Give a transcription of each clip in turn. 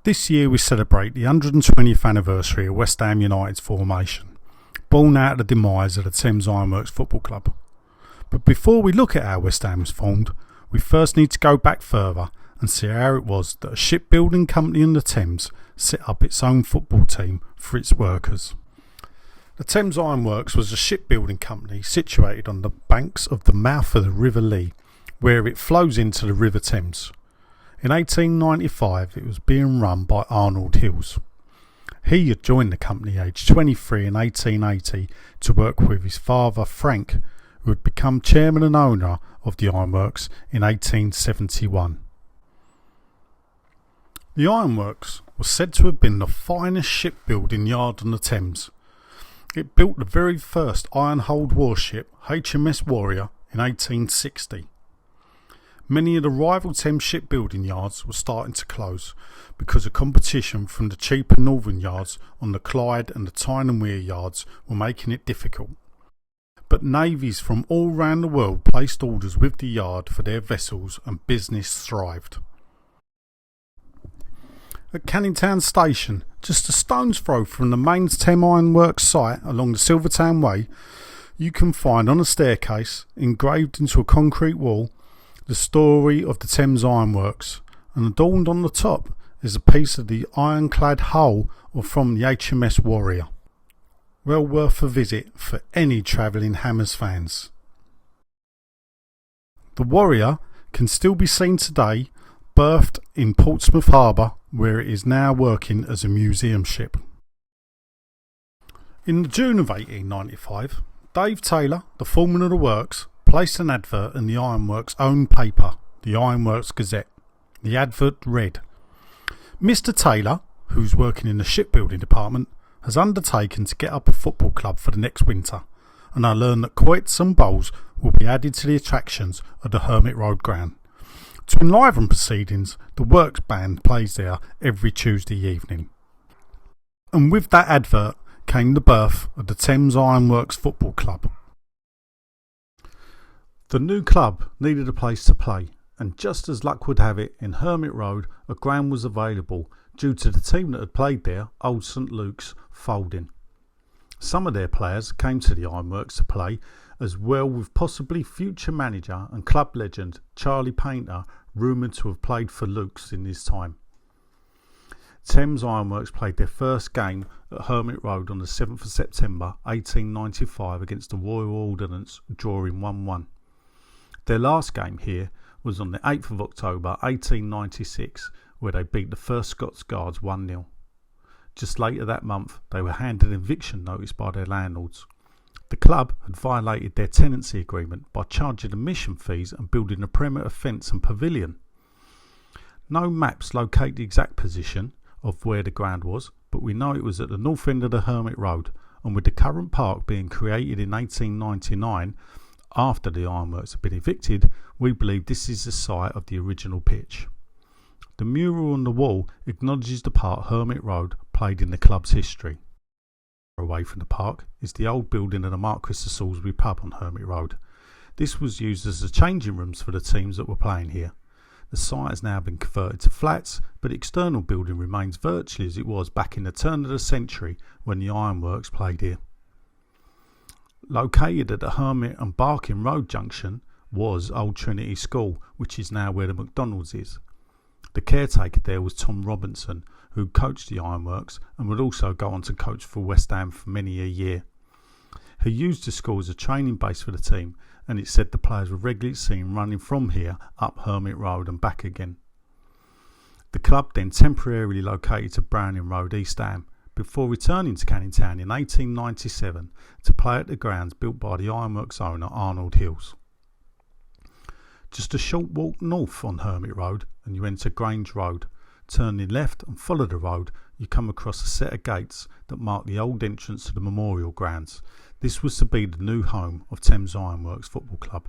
This year we celebrate the 120th anniversary of West Ham United's formation, born out of the demise of the Thames Ironworks Football Club. But before we look at how West Ham was formed, we first need to go back further and see how it was that a shipbuilding company in the Thames set up its own football team for its workers. The Thames Ironworks was a shipbuilding company situated on the banks of the mouth of the River Lee, where it flows into the River Thames. In 1895 it was being run by Arnold Hills. He had joined the company aged 23 in 1880 to work with his father Frank, who had become chairman and owner of the ironworks in 1871. The ironworks was said to have been the finest shipbuilding yard on the Thames. It built the very first iron-hulled warship HMS Warrior in 1860. Many of the rival Thames shipbuilding yards were starting to close because of competition from the cheaper northern yards on the Clyde and the Tyne and Wear yards were making it difficult. But navies from all around the world placed orders with the yard for their vessels and business thrived. At Canning Town Station, just a stone's throw from the main Thames Ironworks site along the Silvertown Way, you can find on a staircase, engraved into a concrete wall, the story of the Thames Ironworks, and adorned on the top is a piece of the ironclad hull from the HMS Warrior. Well worth a visit for any travelling Hammers fans. The Warrior can still be seen today, berthed in Portsmouth Harbour, where it is now working as a museum ship. In June of 1895, Dave Taylor, the foreman of the works, placed an advert in the Ironworks' own paper, the Ironworks Gazette. The advert read, "Mr. Taylor, who's working in the shipbuilding department, has undertaken to get up a football club for the next winter, and I learn that quoits and bowls will be added to the attractions of the Hermit Road ground. To enliven proceedings, the Works band plays there every Tuesday evening." And with that advert came the birth of the Thames Ironworks Football Club. The new club needed a place to play, and just as luck would have it, in Hermit Road a ground was available due to the team that had played there, Old St Luke's, folding. Some of their players came to the Ironworks to play, as well with possibly future manager and club legend Charlie Painter, rumoured to have played for Luke's in his time. Thames Ironworks played their first game at Hermit Road on the 7th of September 1895 against the Royal Ordnance, drawing 1-1. Their last game here was on the 8th of October 1896, where they beat the 1st Scots Guards 1-0. Just later that month they were handed an eviction notice by their landlords. The club had violated their tenancy agreement by charging admission fees and building a perimeter fence and pavilion. No maps locate the exact position of where the ground was, but we know it was at the north end of the Hermit Road, and with the current park being created in 1899 after the ironworks had been evicted, we believe this is the site of the original pitch. The mural on the wall acknowledges the part Hermit Road played in the club's history. Away from the park is the old building of the Marquis of Salisbury pub on Hermit Road. This was used as the changing rooms for the teams that were playing here. The site has now been converted to flats, but the external building remains virtually as it was back in the turn of the century when the ironworks played here. Located at the Hermit and Barking Road junction was Old Trinity School, which is now where the McDonald's is. The caretaker there was Tom Robinson, who coached the ironworks and would also go on to coach for West Ham for many a year. He used the school as a training base for the team, and it said the players were regularly seen running from here up Hermit Road and back again. The club then temporarily located to Browning Road, East Ham, before returning to Canning Town in 1897 to play at the grounds built by the ironworks owner Arnold Hills. Just a short walk north on Hermit Road and you enter Grange Road. Turning left and follow the road, you come across a set of gates that mark the old entrance to the memorial grounds. This was to be the new home of Thames Ironworks Football Club.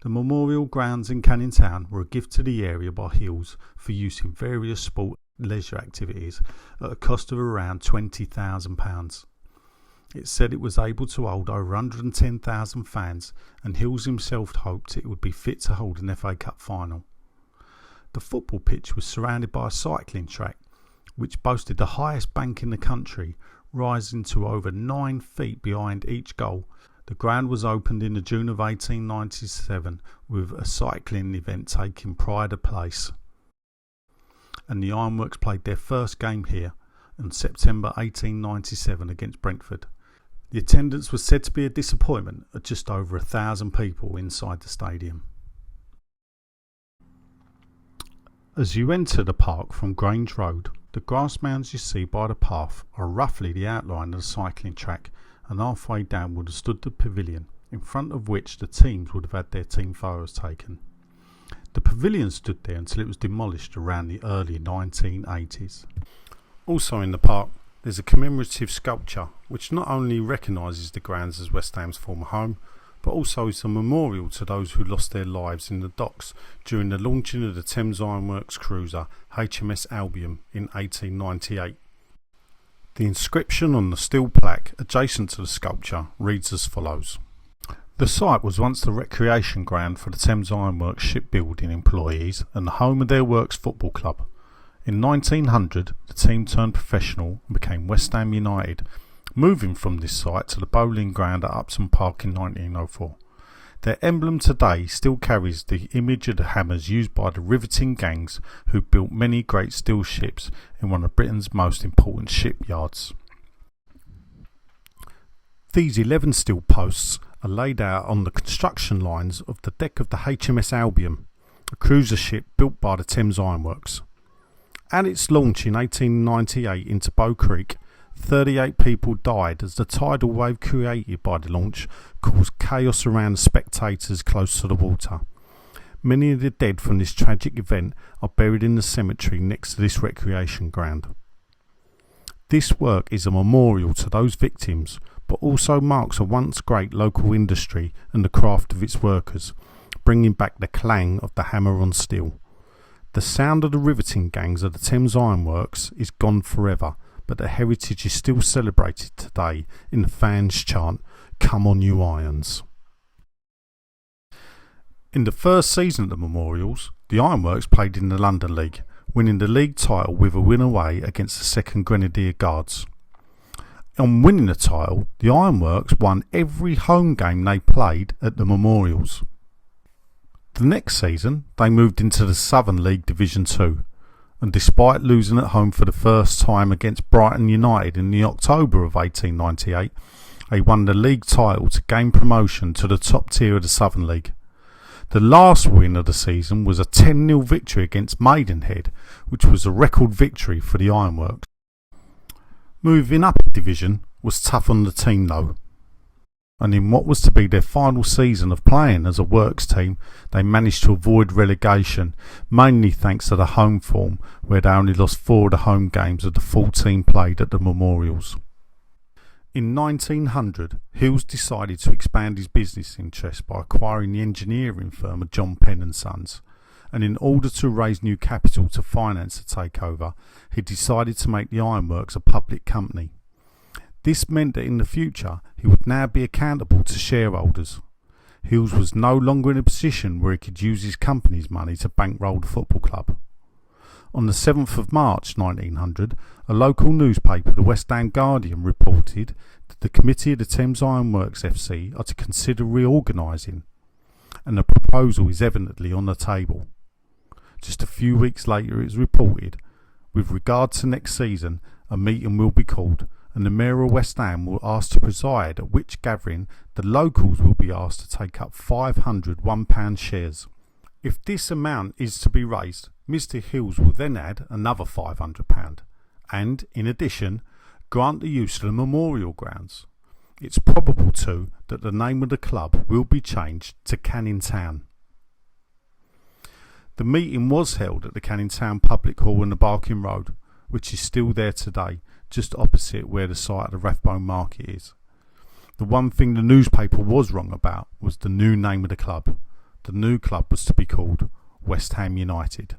The memorial grounds in Canning Town were a gift to the area by Hills for use in various sport and leisure activities at a cost of around £20,000. It said it was able to hold over 110,000 fans, and Hills himself hoped it would be fit to hold an FA Cup final. The football pitch was surrounded by a cycling track, which boasted the highest bank in the country, rising to over 9 feet behind each goal. The ground was opened in the June of 1897 with a cycling event taking pride of place. And the Ironworks played their first game here in September 1897 against Brentford. The attendance was said to be a disappointment at just over 1,000 people inside the stadium. As you enter the park from Grange Road, the grass mounds you see by the path are roughly the outline of the cycling track, and halfway down would have stood the pavilion, in front of which the teams would have had their team photos taken. The pavilion stood there until it was demolished around the early 1980s. Also in the park, there's a commemorative sculpture which not only recognises the grounds as West Ham's former home, but also is a memorial to those who lost their lives in the docks during the launching of the Thames Ironworks cruiser HMS Albion in 1898. The inscription on the steel plaque adjacent to the sculpture reads as follows. The site was once the recreation ground for the Thames Ironworks shipbuilding employees and the home of their works football club. In 1900, the team turned professional and became West Ham United, moving from this site to the bowling ground at Upton Park in 1904. Their emblem today still carries the image of the hammers used by the riveting gangs who built many great steel ships in one of Britain's most important shipyards. These 11 steel posts are laid out on the construction lines of the deck of the HMS Albion, a cruiser ship built by the Thames Ironworks. At its launch in 1898 into Bow Creek, 38 people died as the tidal wave created by the launch caused chaos around the spectators close to the water. Many of the dead from this tragic event are buried in the cemetery next to this recreation ground. This work is a memorial to those victims, but also marks a once great local industry and the craft of its workers, bringing back the clang of the hammer on steel. The sound of the riveting gangs of the Thames Ironworks is gone forever, but the heritage is still celebrated today in the fans' chant, "Come on you Irons." In the first season of the Memorials, the Ironworks played in the London League, winning the league title with a win away against the 2nd Grenadier Guards. On winning the title, the Ironworks won every home game they played at the Memorials. The next season, they moved into the Southern League Division 2. And despite losing at home for the first time against Brighton United in the October of 1898, they won the league title to gain promotion to the top tier of the Southern League. The last win of the season was a 10-0 victory against Maidenhead, which was a record victory for the Ironworks. Moving up a division was tough on the team though, and in what was to be their final season of playing as a works team, they managed to avoid relegation, mainly thanks to the home form, where they only lost 4 of the home games of the 14 played at the Memorials. In 1900, Hills decided to expand his business interests by acquiring the engineering firm of John Penn & Sons, and in order to raise new capital to finance the takeover, he decided to make the Ironworks a public company. This meant that in the future he would now be accountable to shareholders. Hills was no longer in a position where he could use his company's money to bankroll the football club. On the 7th of March 1900, a local newspaper, the West Ham Guardian, reported that the committee of the Thames Ironworks FC are to consider reorganising, and the proposal is evidently on the table. Just a few weeks later it is reported, with regard to next season, a meeting will be called, and the Mayor of West Ham will ask to preside, at which gathering the locals will be asked to take up 500 £1 shares. If this amount is to be raised, Mr Hills will then add another £500 and, in addition, grant the use of the memorial grounds. It's probable too that the name of the club will be changed to Canning Town. The meeting was held at the Canning Town Public Hall in the Barking Road, which is still there today, just opposite where the site of the Rathbone Market is. The one thing the newspaper was wrong about was the new name of the club. The new club was to be called West Ham United.